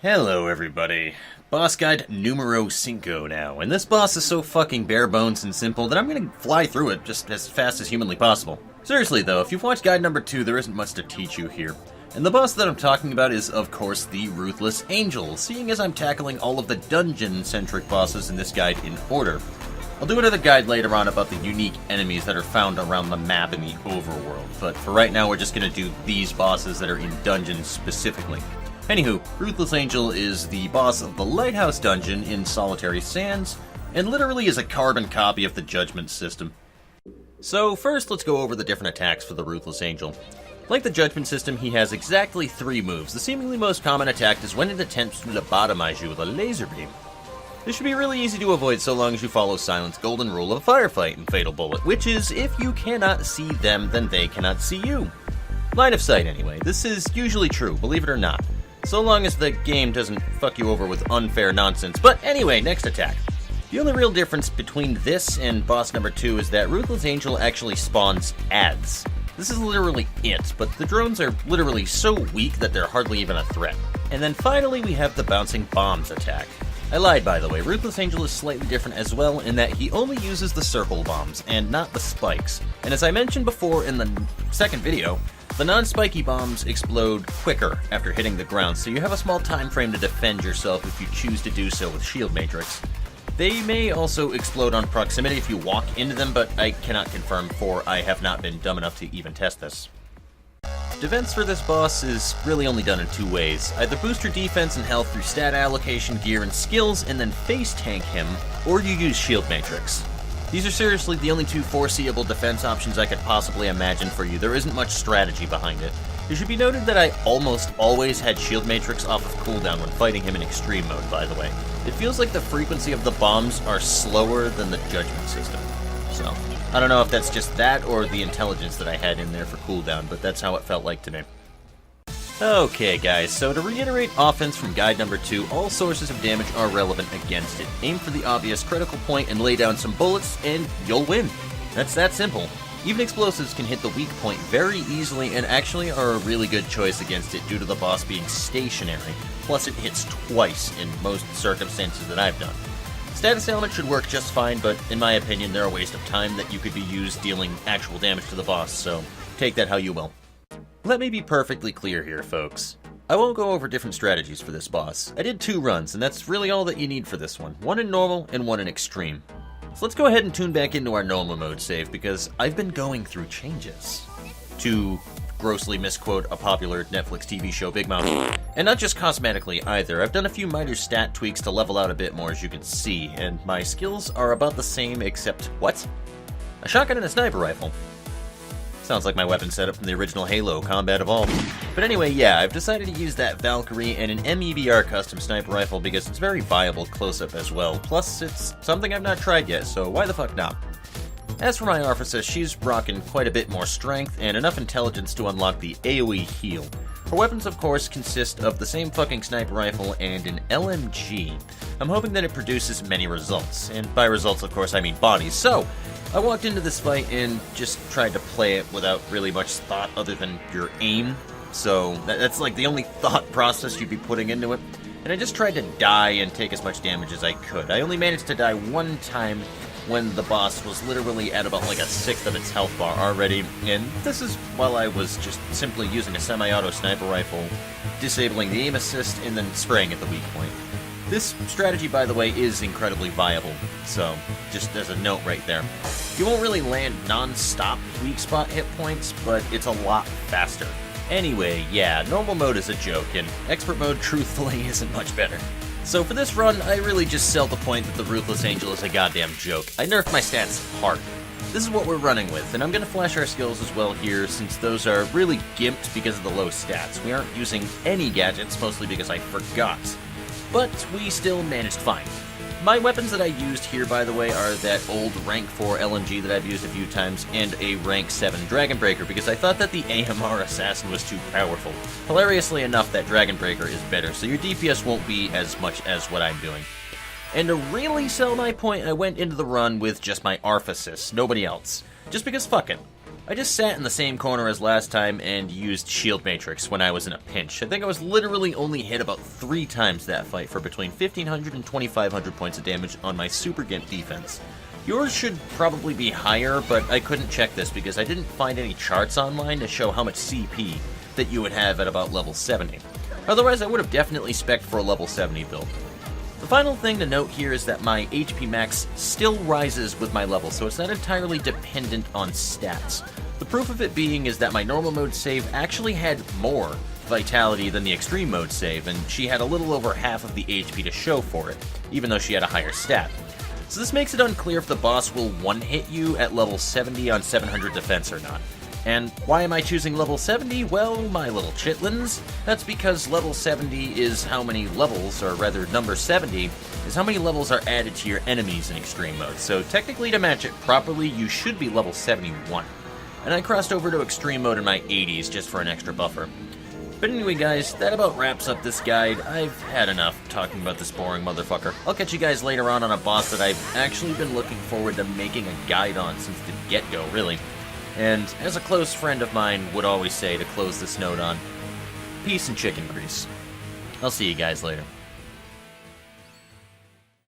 Hello everybody, boss guide numero 5 now, and this boss is so fucking bare bones and simple that I'm gonna fly through it just as fast as humanly possible. Seriously though, if you've watched guide number 2, there isn't much to teach you here. And the boss that I'm talking about is, of course, the Ruthless Angel, seeing as I'm tackling all of the dungeon-centric bosses in this guide in order. I'll do another guide later on about the unique enemies that are found around the map in the overworld, but for right now we're just gonna do these bosses that are in dungeons specifically. Anywho, Ruthless Angel is the boss of the Lighthouse Dungeon in Solitary Sands, and literally is a carbon copy of the Judgment system. So first, let's go over the different attacks for the Ruthless Angel. Like the Judgment system, he has exactly 3 moves. The seemingly most common attack is when it attempts to lobotomize you with a laser beam. This should be really easy to avoid so long as you follow Silent's golden rule of a firefight in Fatal Bullet, which is if you cannot see them, then they cannot see you. Line of sight anyway. This is usually true, believe it or not. So long as the game doesn't fuck you over with unfair nonsense. But anyway, next attack. The only real difference between this and boss number 2 is that Ruthless Angel actually spawns ads. This is literally it, but the drones are literally so weak that they're hardly even a threat. And then finally we have the Bouncing Bombs attack. I lied, by the way. Ruthless Angel is slightly different as well in that he only uses the circle bombs and not the spikes. And as I mentioned before in the second video, the non-spiky bombs explode quicker after hitting the ground, so you have a small time frame to defend yourself if you choose to do so with Shield Matrix. They may also explode on proximity if you walk into them, but I cannot confirm, for I have not been dumb enough to even test this. Defense for this boss is really only done in 2 ways. Either boost your defense and health through stat allocation, gear, and skills, and then face tank him, or you use Shield Matrix. These are seriously the only 2 foreseeable defense options I could possibly imagine for you. There isn't much strategy behind it. It should be noted that I almost always had Shield Matrix off of cooldown when fighting him in extreme mode, by the way. It feels like the frequency of the bombs are slower than the Judgment system. So, I don't know if that's just that or the intelligence that I had in there for cooldown, but that's how it felt like to me. Okay guys, so to reiterate offense from guide number 2, all sources of damage are relevant against it. Aim for the obvious critical point and lay down some bullets, and you'll win. That's that simple. Even explosives can hit the weak point very easily and actually are a really good choice against it due to the boss being stationary, plus it hits twice in most circumstances that I've done. Status element should work just fine, but in my opinion they're a waste of time that you could be used dealing actual damage to the boss, so take that how you will. Let me be perfectly clear here, folks. I won't go over different strategies for this boss. I did 2 runs, and that's really all that you need for this one. One in normal, and one in extreme. So let's go ahead and tune back into our normal mode save, because I've been going through changes. To grossly misquote a popular Netflix TV show, Big Mouth. And not just cosmetically either. I've done a few minor stat tweaks to level out a bit more, as you can see, and my skills are about the same except, what? A shotgun and a sniper rifle. Sounds like my weapon setup from the original Halo Combat Evolved. But anyway, yeah, I've decided to use that Valkyrie and an MEBR custom sniper rifle because it's very viable close-up as well. Plus, it's something I've not tried yet, so why the fuck not? As for my officer, she's rocking quite a bit more strength and enough intelligence to unlock the AoE heal. Her weapons, of course, consist of the same fucking sniper rifle and an LMG. I'm hoping that it produces many results, and by results, of course, I mean bodies. So, I walked into this fight and just tried to play it without really much thought other than your aim. So, that's like the only thought process you'd be putting into it. And I just tried to die and take as much damage as I could. I only managed to die 1 time when the boss was literally at about like a 1/6 of its health bar already, and this is while I was just simply using a semi-auto sniper rifle, disabling the aim assist, and then spraying at the weak point. This strategy, by the way, is incredibly viable, so just as a note right there. You won't really land non-stop weak spot hit points, but it's a lot faster. Anyway, yeah, normal mode is a joke, and expert mode, truthfully, isn't much better. So for this run, I really just sell the point that the Ruthless Angel is a goddamn joke. I nerfed my stats hard. This is what we're running with, and I'm going to flash our skills as well here, since those are really gimped because of the low stats. We aren't using any gadgets, mostly because I forgot. But we still managed fine. My weapons that I used here, by the way, are that old rank 4 LMG that I've used a few times, and a rank 7 Dragon Breaker, because I thought that the AMR Assassin was too powerful. Hilariously enough, that Dragon Breaker is better, so your DPS won't be as much as what I'm doing. And to really sell my point, I went into the run with just my Arphasis, nobody else. Just because fuck it. I just sat in the same corner as last time and used Shield Matrix when I was in a pinch. I think I was literally only hit about 3 times that fight for between 1500 and 2500 points of damage on my Super Gimp defense. Yours should probably be higher, but I couldn't check this because I didn't find any charts online to show how much CP that you would have at about level 70. Otherwise, I would have definitely spec'd for a level 70 build. The final thing to note here is that my HP max still rises with my level, so it's not entirely dependent on stats. The proof of it being is that my normal mode save actually had more vitality than the extreme mode save, and she had a little over half of the HP to show for it, even though she had a higher stat. So this makes it unclear if the boss will one-hit you at level 70 on 700 defense or not. And why am I choosing level 70? Well, my little chitlins, that's because level 70 is how many levels, or rather number 70, is how many levels are added to your enemies in extreme mode. So technically to match it properly, you should be level 71. And I crossed over to extreme mode in my 80s just for an extra buffer. But anyway guys, that about wraps up this guide. I've had enough talking about this boring motherfucker. I'll catch you guys later on a boss that I've actually been looking forward to making a guide on since the get-go, really. And as a close friend of mine would always say to close this note on, peace and chicken grease. I'll see you guys later.